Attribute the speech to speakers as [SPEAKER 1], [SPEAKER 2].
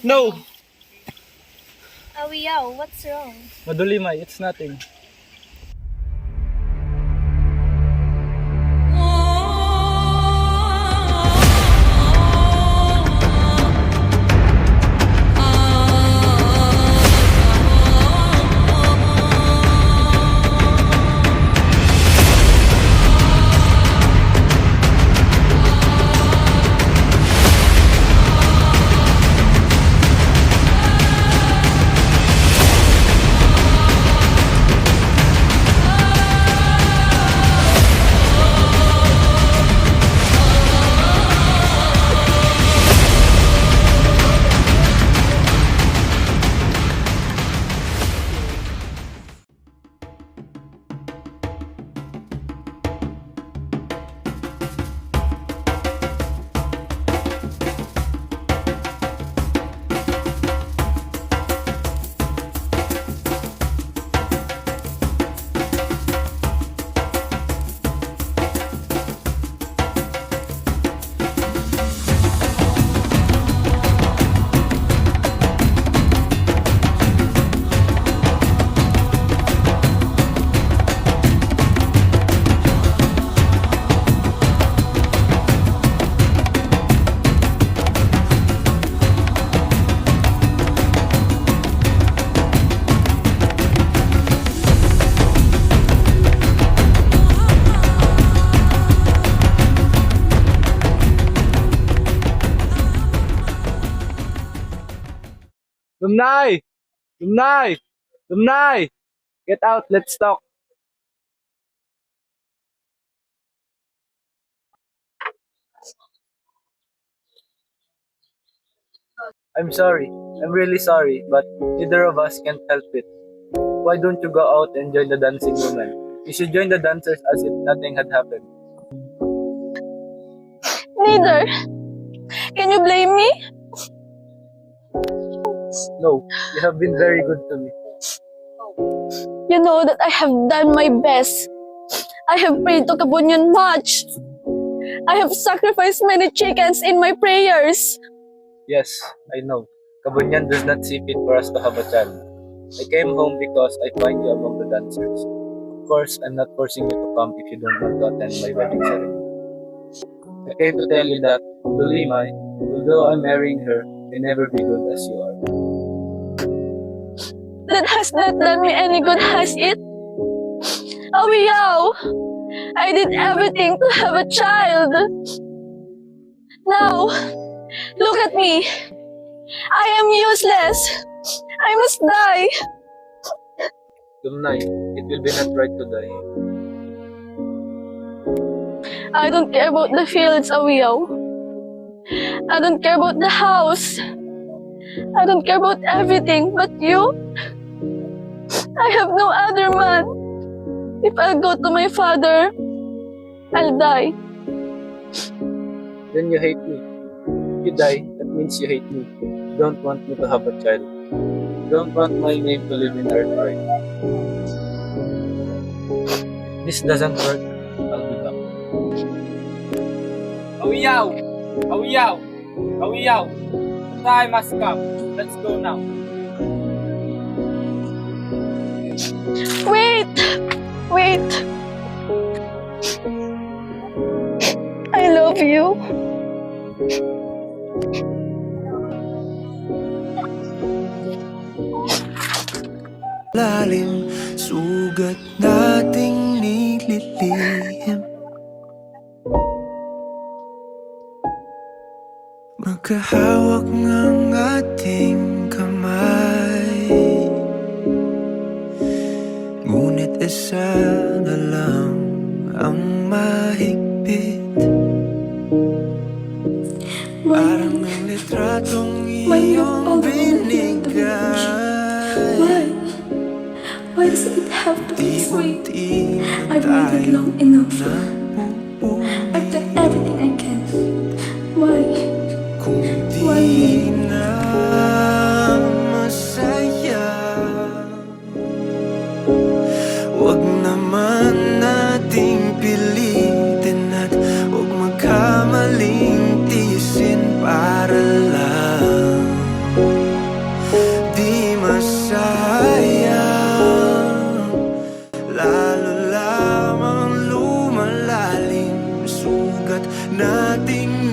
[SPEAKER 1] No!
[SPEAKER 2] Awiyaw, what's wrong?
[SPEAKER 1] Madulimay, it's nothing. Lumnay! Lumnay! Lumnay! Get out, let's talk. I'm sorry. I'm really sorry, but neither of us can help it. Why don't you go out and join the dancing women? You should join the dancers as if nothing had happened.
[SPEAKER 2] Neither. Can you blame me?
[SPEAKER 1] No, you have been very good to me.
[SPEAKER 2] You know that I have done my best. I have prayed to Kabunyan much. I have sacrificed many chickens in my prayers.
[SPEAKER 1] Yes, I know. Kabunyan does not see fit for us to have a child. I came home because I find you among the dancers. Of course, I'm not forcing you to come if you don't want to attend my wedding ceremony. I came to tell you that, Dulimay, although I'm marrying her, may never be good as you are.
[SPEAKER 2] That has not done me any good, has it? Awiyaw! I did everything to have a child. Now, look at me. I am useless. I must die.
[SPEAKER 1] Lumnay, it will be not right to die.
[SPEAKER 2] I don't care about the fields, Awiyaw. I don't care about the house. I don't care about everything but you. I have no other man. If I go to my father, I'll die.
[SPEAKER 1] Then you hate me. If you die, that means you hate me. You don't want me to have a child. You don't want my name to live in earth right. This doesn't work. I'll be back.
[SPEAKER 3] Awiyaw! Awiyaw! Awiyaw! The time has come. Let's go now.
[SPEAKER 2] Wait! Wait! I love you.
[SPEAKER 4] Lalim, sugat nating nililihim. Magkahawak ng ating kamay, ngunit isa na lang ang mahigpit. Parang ng litratong iyong binigay.
[SPEAKER 5] Why does it have to be this way? I've waited long enough. I've done everything I can. Why?
[SPEAKER 4] Kung
[SPEAKER 5] Why
[SPEAKER 4] di
[SPEAKER 5] me?
[SPEAKER 4] na masaya, wag naman nating pilitin at wag magkamaling tiisin para lang dagat nating